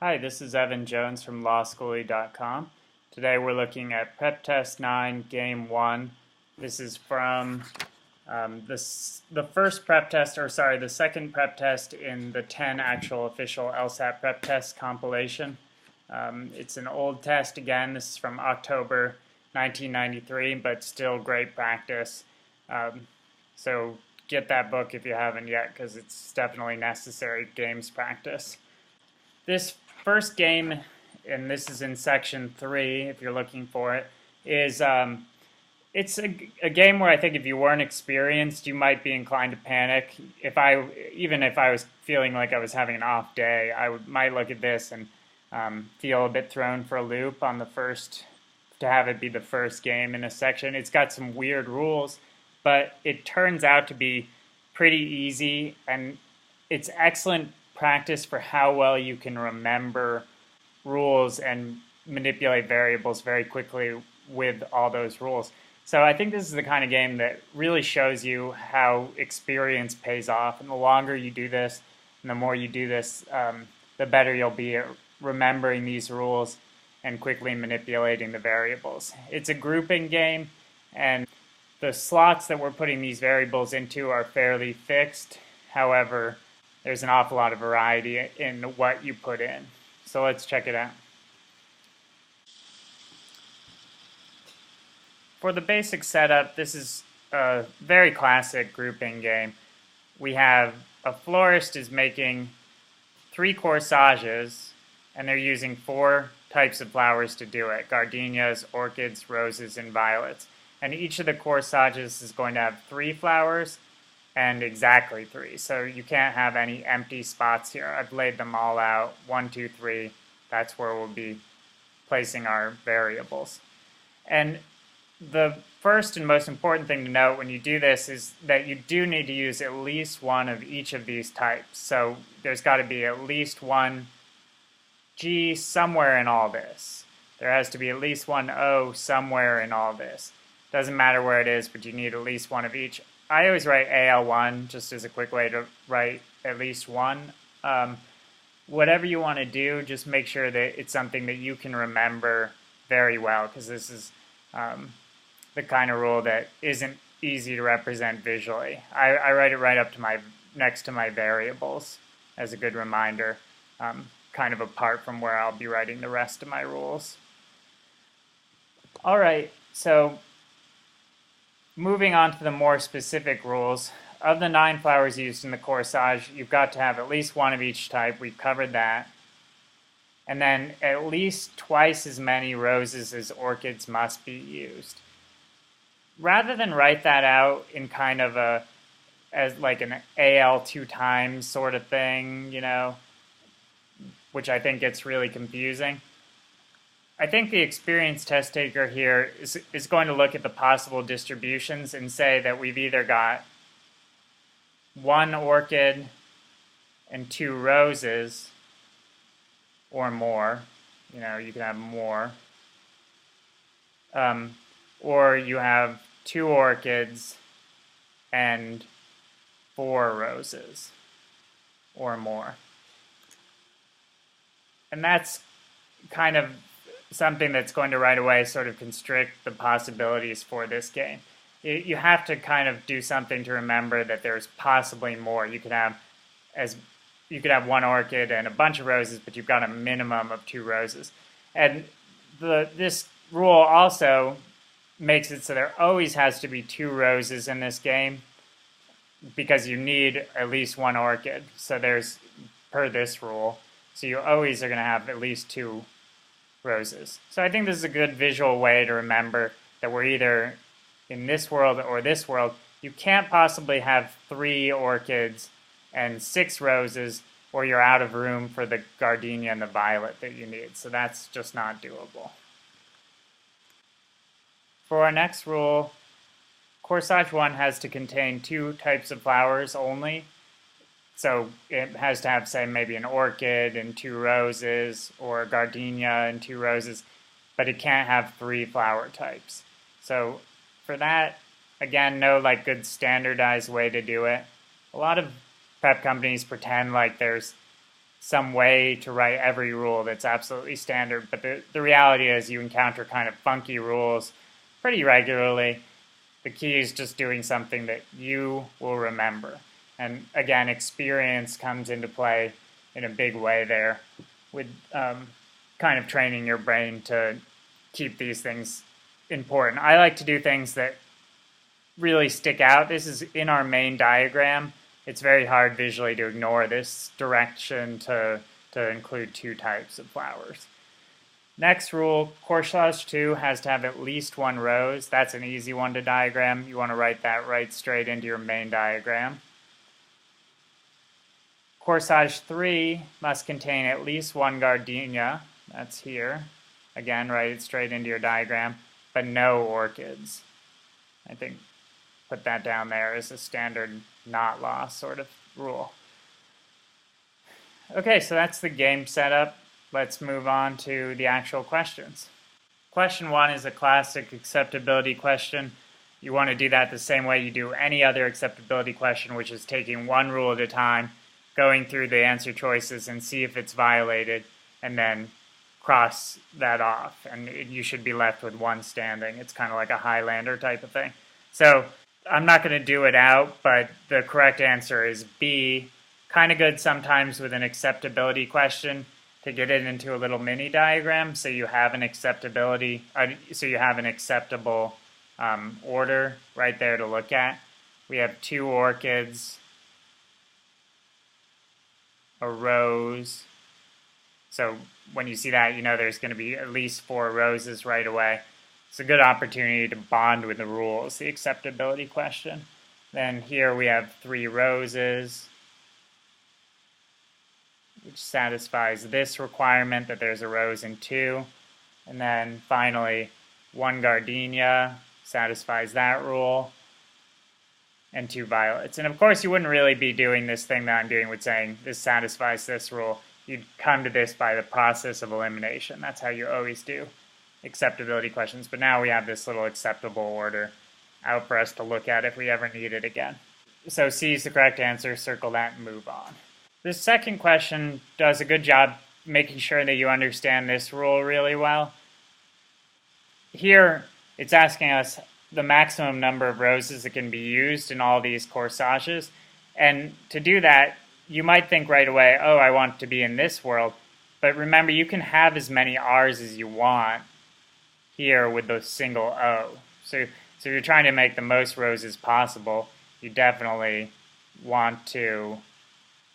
Hi, this is Evan Jones from LawSchooly.com. Today we're looking at Preptest 9, Game 1. This is from the first prep test, or sorry, the second prep test in the 10 actual official LSAT prep test compilation. It's an old test again. This is from October 1993, but still great practice. So get that book if you haven't yet, because it's definitely necessary games practice. This first game, and this is in section 3 if you're looking for it, is it's a game where I think if you weren't experienced, you might be inclined to panic. Even if I was feeling like I was having an off day, might look at this and feel a bit thrown for a loop on to have it be the first game in a section. It's got some weird rules, but it turns out to be pretty easy, and it's excellent practice for how well you can remember rules and manipulate variables very quickly with all those rules. So I think this is the kind of game that really shows you how experience pays off, and the longer you do this and the more you do this, the better you'll be at remembering these rules and quickly manipulating the variables. It's a grouping game, and the slots that we're putting these variables into are fairly fixed. However, there's an awful lot of variety in what you put in. So let's check it out. For the basic setup, this is a very classic grouping game. We have a florist is making 3 corsages, and they're using 4 types of flowers to do it: gardenias, orchids, roses, and violets. And each of the corsages is going to have 3 flowers, and exactly 3. So you can't have any empty spots here. I've laid them all out. 1, 2, 3. That's where we'll be placing our variables. And the first and most important thing to note when you do this is that you do need to use at least one of each of these types. So there's got to be at least one G somewhere in all this. There has to be at least one O somewhere in all this. Doesn't matter where it is, but you need at least one of each. I always write AL1 just as a quick way to write at least one. Whatever you want to do, just make sure that it's something that you can remember very well, because this is the kind of rule that isn't easy to represent visually. I write it right up to next to my variables as a good reminder, kind of apart from where I'll be writing the rest of my rules. All right, so moving on to the more specific rules, of the 9 flowers used in the corsage, you've got to have at least one of each type. We've covered that. And then at least twice as many roses as orchids must be used. Rather than write that out in kind of as like an AL 2 times sort of thing, which I think gets really confusing, I think the experienced test taker here is going to look at the possible distributions and say that we've either got 1 orchid and 2 roses or more. You can have more. Or you have 2 orchids and 4 roses or more. And that's kind of something that's going to right away sort of constrict the possibilities for this game. You have to kind of do something to remember that there's possibly more. You could have 1 orchid and a bunch of roses, but you've got a minimum of 2 roses. And this rule also makes it so there always has to be 2 roses in this game, because you need at least 1 orchid. So there's, per this rule, so you always are going to have at least 2 roses. So I think this is a good visual way to remember that we're either in this world or this world. You can't possibly have 3 orchids and 6 roses, or you're out of room for the gardenia and the violet that you need. So that's just not doable. For our next rule, corsage 1 has to contain 2 types of flowers only. So it has to have, say, maybe an orchid and 2 roses, or a gardenia and 2 roses, but it can't have 3 flower types. So for that, again, no good standardized way to do it. A lot of prep companies pretend like there's some way to write every rule that's absolutely standard, but the reality is you encounter kind of funky rules pretty regularly. The key is just doing something that you will remember. And again, experience comes into play in a big way there with kind of training your brain to keep these things important. I like to do things that really stick out. This is in our main diagram. It's very hard visually to ignore this direction to include two types of flowers. Next rule, corsage 2 has to have at least one rose. That's an easy one to diagram. You want to write that right straight into your main diagram. Corsage 3 must contain at least one gardenia. That's here. Again, write it straight into your diagram, but no orchids. I think put that down there as a standard not lost sort of rule. Okay, so that's the game setup. Let's move on to the actual questions. Question 1 is a classic acceptability question. You want to do that the same way you do any other acceptability question, which is taking one rule at a time, going through the answer choices and see if it's violated, and then cross that off. And you should be left with one standing. It's kind of like a Highlander type of thing. So I'm not going to do it out, but the correct answer is B. Kind of good sometimes with an acceptability question to get it into a little mini diagram so you have an acceptability, so you have an acceptable order right there to look at. We have 2 orchids, a rose. So when you see that, you know there's going to be at least 4 roses right away. It's a good opportunity to bond with the rules, the acceptability question. Then here we have 3 roses, which satisfies this requirement that there's a rose in 2. And then finally, 1 gardenia satisfies that rule, and 2 violets. And of course, you wouldn't really be doing this thing that I'm doing with saying this satisfies this rule. You'd come to this by the process of elimination. That's how you always do acceptability questions. But now we have this little acceptable order out for us to look at if we ever need it again. So C is the correct answer. Circle that and move on. This second question does a good job making sure that you understand this rule really well. Here, it's asking us the maximum number of roses that can be used in all these corsages. And to do that, you might think right away, oh, I want to be in this world. But remember, you can have as many R's as you want here with the single O. So you're trying to make the most roses possible. You definitely want to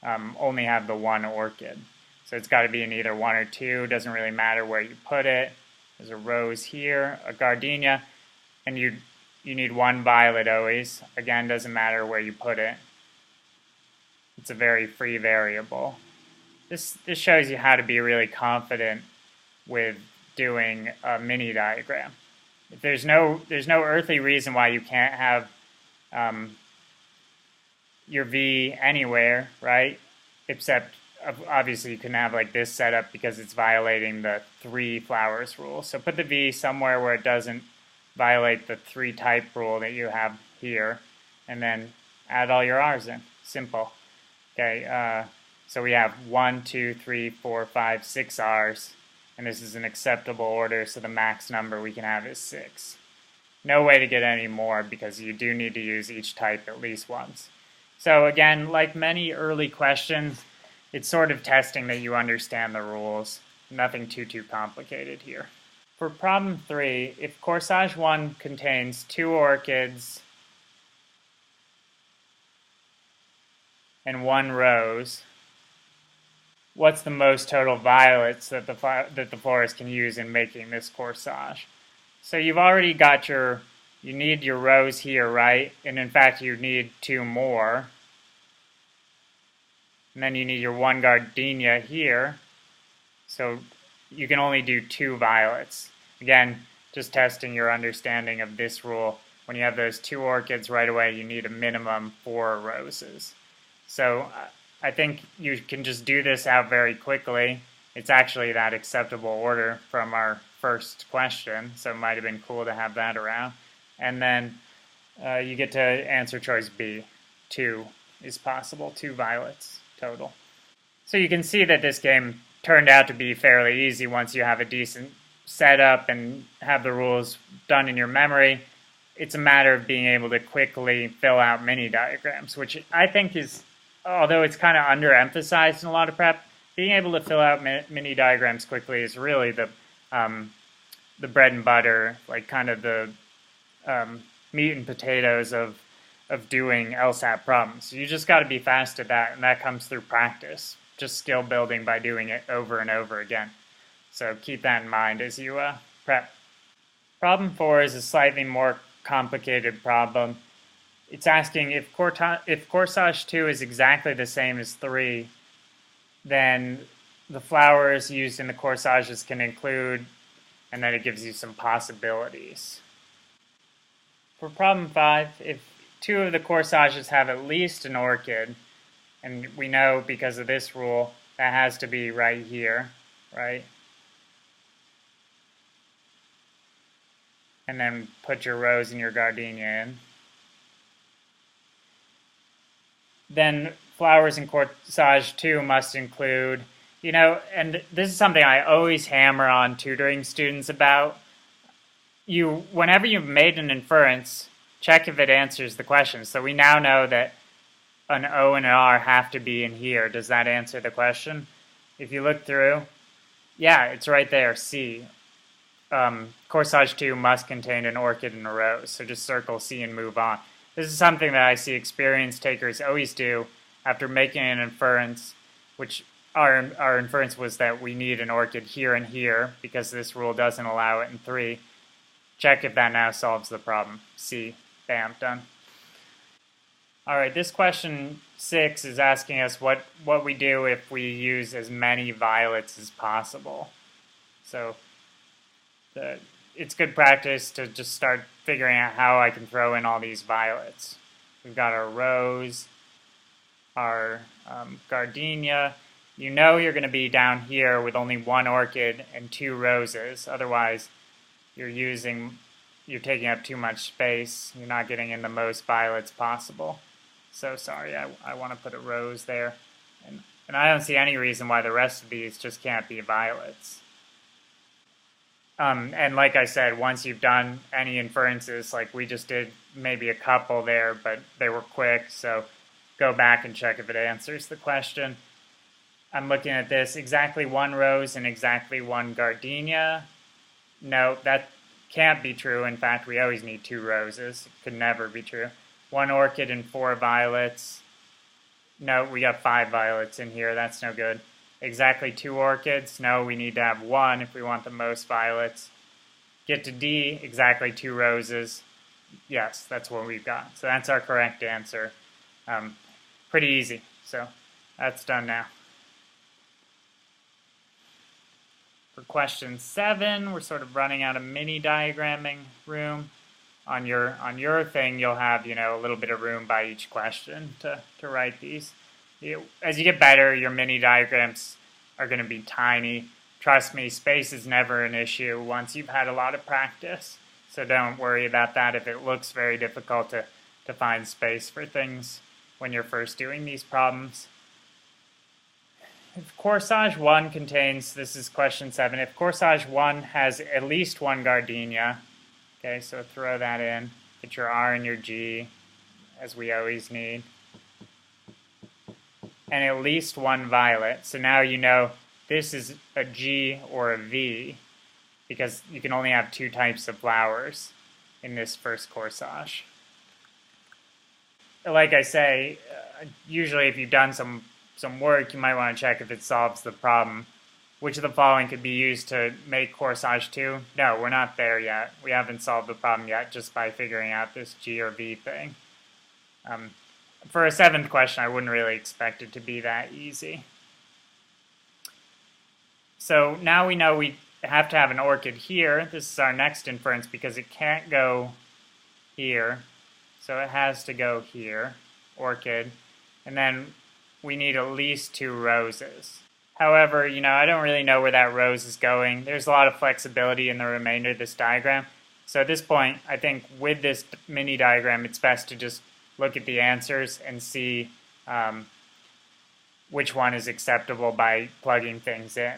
only have the 1 orchid. So it's got to be in either 1 or 2. Doesn't really matter where you put it. There's a rose here, a gardenia, and you need 1 violet always. Again, doesn't matter where you put it. It's a very free variable. This shows you how to be really confident with doing a mini diagram. If there's no earthly reason why you can't have your V anywhere, right? Except obviously you can have like this setup because it's violating the 3 flowers rule. So put the V somewhere where it doesn't violate the 3 type rule that you have here, and then add all your R's in. Simple. Okay, so we have 1, 2, 3, 4, 5, 6 R's, and this is an acceptable order, so the max number we can have is 6. No way to get any more because you do need to use each type at least once. So again, like many early questions, it's sort of testing that you understand the rules. Nothing too complicated here. For problem 3, if corsage 1 contains 2 orchids and 1 rose, what's the most total violets that the florist can use in making this corsage? So you've already got you need your rose here, right? And in fact, you need 2 more. And then you need your 1 gardenia here. So you can only do 2 violets. Again, just testing your understanding of this rule. When you have those 2 orchids right away, you need a minimum 4 roses. So I think you can just do this out very quickly. It's actually that acceptable order from our first question, so it might have been cool to have that around. And then you get to answer choice B. 2 is possible, 2 violets total. So you can see that this game turned out to be fairly easy once you have a decent setup and have the rules done in your memory. It's a matter of being able to quickly fill out mini diagrams, which I think is, although it's kind of underemphasized in a lot of prep, being able to fill out mini diagrams quickly is really the bread and butter, like kind of the meat and potatoes of doing LSAT problems. You just got to be fast at that, and that comes through practice, just skill building by doing it over and over again. So keep that in mind as you prep. Problem 4 is a slightly more complicated problem. It's asking if corsage 2 is exactly the same as 3, then the flowers used in the corsages can include, and then it gives you some possibilities. For problem 5, if 2 of the corsages have at least an orchid, and we know because of this rule that has to be right here, right? And then put your rose and your gardenia in. Then flowers in corsage 2 must include, and this is something I always hammer on tutoring students about. Whenever you've made an inference, check if it answers the question. So we now know that an O and an R have to be in here. Does that answer the question? If you look through, yeah, it's right there, C. Corsage 2 must contain an orchid and a rose. So just circle C and move on. This is something that I see experienced takers always do after making an inference, which our inference was that we need an orchid here and here because this rule doesn't allow it in 3. Check if that now solves the problem. C. Bam, done. All right, this question 6 is asking us what we do if we use as many violets as possible. So it's good practice to just start figuring out how I can throw in all these violets. We've got our rose, our gardenia. You know you're going to be down here with only 1 orchid and 2 roses. Otherwise, you're taking up too much space. You're not getting in the most violets possible. So sorry, I want to put a rose there. And I don't see any reason why the rest of these just can't be violets. And like I said, once you've done any inferences, like we just did maybe a couple there, but they were quick, so go back and check if it answers the question. I'm looking at this, exactly 1 rose and exactly 1 gardenia. No, that can't be true. In fact, we always need 2 roses. It could never be true. 1 orchid and 4 violets. No, we got 5 violets in here. That's no good. Exactly 2 orchids. No, we need to have 1 if we want the most violets. Get to D, exactly 2 roses. Yes, that's what we've got. So that's our correct answer. Pretty easy. So that's done now. For question 7, we're sort of running out of mini diagramming room. On your thing, you'll have a little bit of room by each question to write these. As you get better, your mini diagrams are going to be tiny. Trust me, space is never an issue once you've had a lot of practice. So don't worry about that if it looks very difficult to find space for things when you're first doing these problems. If corsage 1 contains, this is question 7, if corsage 1 has at least 1 gardenia, okay, so throw that in, get your R and your G, as we always need, and at least 1 violet. So now you know this is a G or a V, because you can only have 2 types of flowers in this first corsage. Like I say, usually if you've done some work, you might want to check if it solves the problem. Which of the following could be used to make corsage 2? No, we're not there yet. We haven't solved the problem yet just by figuring out this G or V thing. For a 7th question, I wouldn't really expect it to be that easy. So now we know we have to have an orchid here. This is our next inference because it can't go here. So it has to go here, orchid. And then we need at least 2 roses. However, I don't really know where that rose is going. There's a lot of flexibility in the remainder of this diagram. So at this point, I think with this mini diagram, it's best to just look at the answers and see, which one is acceptable by plugging things in.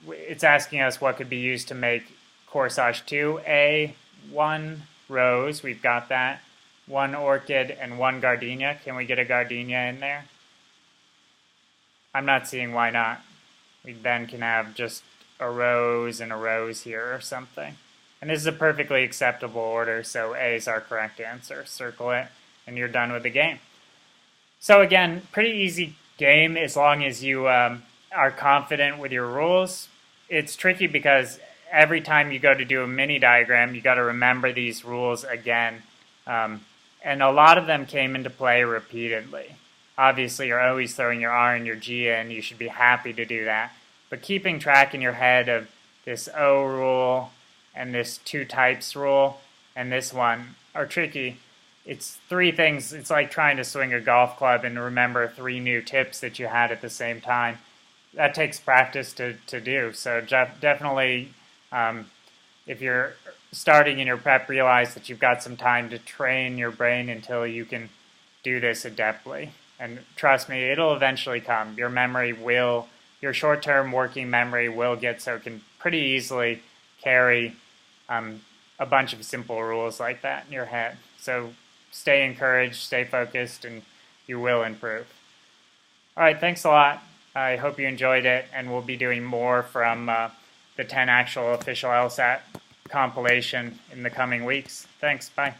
It's asking us what could be used to make corsage 2A, 1 rose, we've got that, 1 orchid, and 1 gardenia. Can we get a gardenia in there? I'm not seeing why not. We then can have just a rose and a rose here or something. And this is a perfectly acceptable order, so A is our correct answer. Circle it, and you're done with the game. So again, pretty easy game as long as you are confident with your rules. It's tricky because every time you go to do a mini diagram, you got to remember these rules again. And a lot of them came into play repeatedly. Obviously, you're always throwing your R and your G in. You should be happy to do that. But keeping track in your head of this O rule and this 2 types rule and this one are tricky. It's 3 things. It's like trying to swing a golf club and remember 3 new tips that you had at the same time. That takes practice to do. So definitely, if you're starting in your prep, realize that you've got some time to train your brain until you can do this adeptly. And trust me, it'll eventually come. Your memory will, your short-term working memory will get so it can pretty easily carry a bunch of simple rules like that in your head. So stay encouraged, stay focused, and you will improve. All right, thanks a lot. I hope you enjoyed it, and we'll be doing more from the 10 actual official LSAT compilation in the coming weeks. Thanks, bye.